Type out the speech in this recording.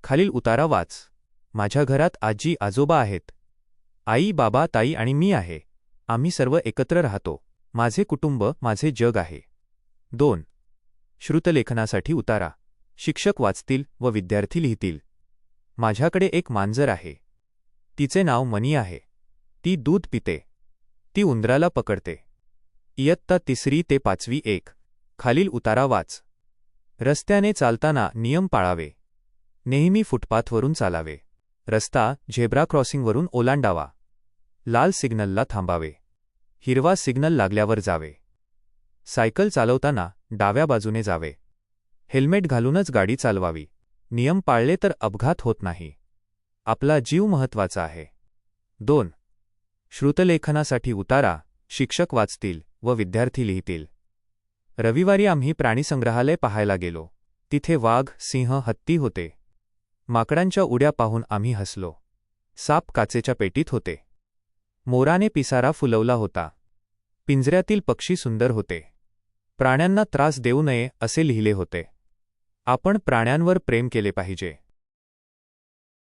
खालील उतारा वाच. माझ्या घरात आजी आजोबा आहेत. आई बाबा ताई आणि मी आहे. आम्ही सर्व एकत्र राहतो. माझे कुटुंब माझे जग आहे. 2. श्रुतलेखनासाठी उतारा. शिक्षक वाचतील व विद्यार्थी लिहितील. माझ्याकडे एक मांजर आहे. तिचे नाव मनी आहे. ती दूध पिते. ती उंदराला पकडते. इयत्ता 3री ते 5वी 1. खालील उतारा वाच. रस्त्याने चालताना नियम पाळावे. नेहमी फुटपाथवरून चालावे. रस्ता झेब्रा क्रॉसिंगवरून ओलांडावा. लाल सिग्नलला थांबावे. हिरवा सिग्नल लागल्यावर जावे. सायकल चालवताना डाव्या बाजूने जावे. हेल्मेट घालूनच गाडी चालवावी. नियम पाळले तर अपघात होत नाही. आपला जीव महत्त्वाचा आहे. 2. श्रुतलेखनासाठी उतारा. शिक्षक वाचतील व विद्यार्थी लिहितील. रविवारी आम्ही प्राणीसंग्रहालय पाहायला गेलो. तिथे वाघ, सिंह, हत्ती होते. माकडांच्या उड्या पाहून आम्ही हसलो. साप काचेच्या पेटीत होते. मोराने पिसारा फुलवला होता. पिंजऱ्यातील पक्षी सुंदर होते. प्राण्यांना त्रास देऊ नये असे लिहिले होते. आपण प्राण्यांवर प्रेम केले पाहिजे.